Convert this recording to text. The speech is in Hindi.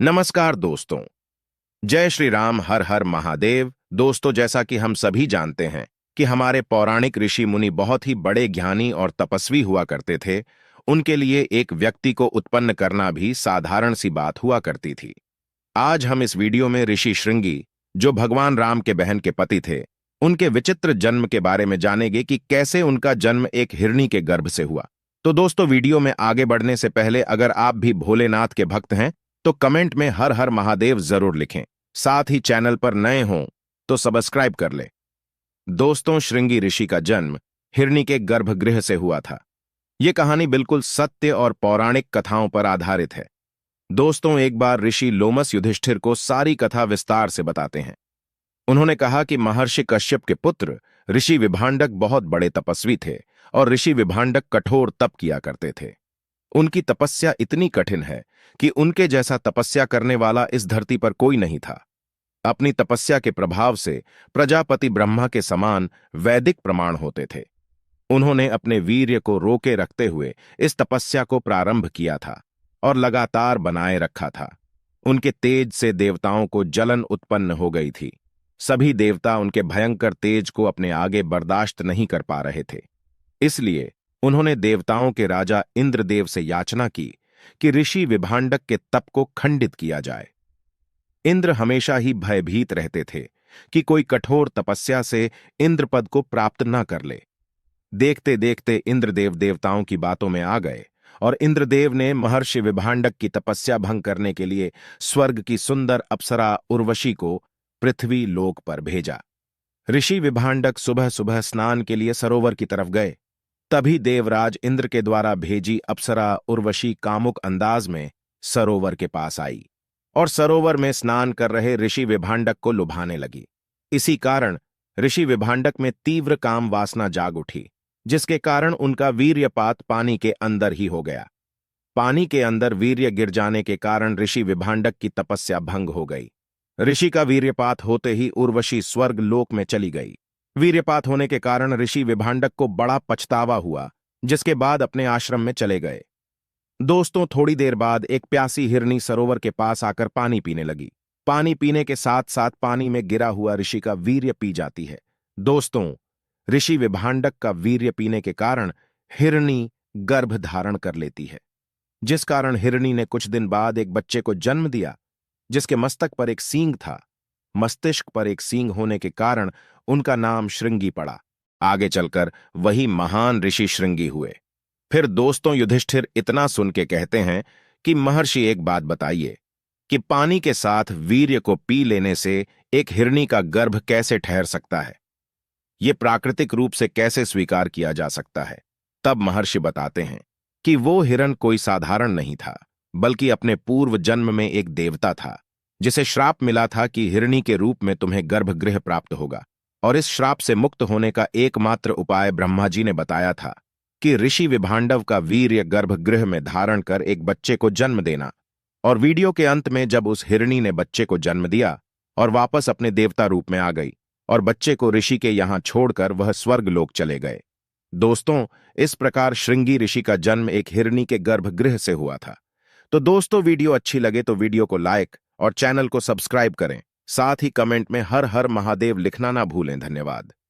नमस्कार दोस्तों। जय श्री राम, हर हर महादेव। दोस्तों, जैसा कि हम सभी जानते हैं कि हमारे पौराणिक ऋषि मुनि बहुत ही बड़े ज्ञानी और तपस्वी हुआ करते थे। उनके लिए एक व्यक्ति को उत्पन्न करना भी साधारण सी बात हुआ करती थी। आज हम इस वीडियो में ऋषि श्रृंगी, जो भगवान राम के बहन के पति थे, उनके विचित्र जन्म के बारे में जानेंगे कि कैसे उनका जन्म एक हिरणी के गर्भ से हुआ। तो दोस्तों, वीडियो में आगे बढ़ने से पहले अगर आप भी भोलेनाथ के भक्त हैं तो कमेंट में हर हर महादेव जरूर लिखें। साथ ही चैनल पर नए हों तो सब्सक्राइब कर ले। दोस्तों, श्रृंगी ऋषि का जन्म हिरणी के गर्भगृह से हुआ था। यह कहानी बिल्कुल सत्य और पौराणिक कथाओं पर आधारित है। दोस्तों, एक बार ऋषि लोमस युधिष्ठिर को सारी कथा विस्तार से बताते हैं। उन्होंने कहा कि महर्षि कश्यप के पुत्र ऋषि विभांडक बहुत बड़े तपस्वी थे और ऋषि विभांडक कठोर तप किया करते थे। उनकी तपस्या इतनी कठिन है कि उनके जैसा तपस्या करने वाला इस धरती पर कोई नहीं था। अपनी तपस्या के प्रभाव से प्रजापति ब्रह्मा के समान वैदिक प्रमाण होते थे। उन्होंने अपने वीर्य को रोके रखते हुए इस तपस्या को प्रारंभ किया था और लगातार बनाए रखा था। उनके तेज से देवताओं को जलन उत्पन्न हो गई थी। सभी देवता उनके भयंकर तेज को अपने आगे बर्दाश्त नहीं कर पा रहे थे। इसलिए उन्होंने देवताओं के राजा इंद्रदेव से याचना की कि ऋषि विभांडक के तप को खंडित किया जाए। इंद्र हमेशा ही भयभीत रहते थे कि कोई कठोर तपस्या से इंद्रपद को प्राप्त न कर ले। देखते देखते इंद्रदेव देवताओं की बातों में आ गए और इंद्रदेव ने महर्षि विभांडक की तपस्या भंग करने के लिए स्वर्ग की सुंदर अप्सरा उर्वशी को पृथ्वी लोक पर भेजा। ऋषि विभांडक सुबह सुबह स्नान के लिए सरोवर की तरफ गए। तभी देवराज इंद्र के द्वारा भेजी अप्सरा उर्वशी कामुक अंदाज में सरोवर के पास आई और सरोवर में स्नान कर रहे ऋषि विभांडक को लुभाने लगी। इसी कारण ऋषि विभांडक में तीव्र काम वासना जाग उठी, जिसके कारण उनका वीर्यपात पानी के अंदर ही हो गया। पानी के अंदर वीर्य गिर जाने के कारण ऋषि विभांडक की तपस्या भंग हो गई। ऋषि का वीर्यपात होते ही उर्वशी स्वर्ग लोक में चली गई। वीर्यपात होने के कारण ऋषि विभांडक को बड़ा पछतावा हुआ, जिसके बाद अपने आश्रम में चले गए। दोस्तों, थोड़ी देर बाद एक प्यासी हिरनी सरोवर के पास आकर पानी पीने लगी। पानी पीने के साथ साथ पानी में गिरा हुआ ऋषि का वीर्य पी जाती है। दोस्तों, ऋषि विभांडक का वीर्य पीने के कारण हिरनी गर्भ धारण कर लेती है, जिस कारण हिरनी ने कुछ दिन बाद एक बच्चे को जन्म दिया, जिसके मस्तक पर एक सींग था। मस्तिष्क पर एक सींग होने के कारण उनका नाम श्रृंगी पड़ा। आगे चलकर वही महान ऋषि श्रृंगी हुए। फिर दोस्तों, युधिष्ठिर इतना सुन के कहते हैं कि महर्षि, एक बात बताइए कि पानी के साथ वीर्य को पी लेने से एक हिरनी का गर्भ कैसे ठहर सकता है? यह प्राकृतिक रूप से कैसे स्वीकार किया जा सकता है? तब महर्षि बताते हैं कि वो हिरण कोई साधारण नहीं था, बल्कि अपने पूर्व जन्म में एक देवता था, जिसे श्राप मिला था कि हिरणी के रूप में तुम्हें गर्भगृह प्राप्त होगा। और इस श्राप से मुक्त होने का एकमात्र उपाय ब्रह्मा जी ने बताया था कि ऋषि विभांडव का वीर्य गर्भगृह में धारण कर एक बच्चे को जन्म देना। और वीडियो के अंत में जब उस हिरणी ने बच्चे को जन्म दिया और वापस अपने देवता रूप में आ गई और बच्चे को ऋषि के यहां छोड़कर वह स्वर्ग लोक चले गए। दोस्तों, इस प्रकार श्रृंगी ऋषि का जन्म एक हिरणी के गर्भगृह से हुआ था। तो दोस्तों, वीडियो अच्छी लगे तो वीडियो को लाइक और चैनल को सब्सक्राइब करें। साथ ही कमेंट में हर हर महादेव लिखना ना भूलें। धन्यवाद।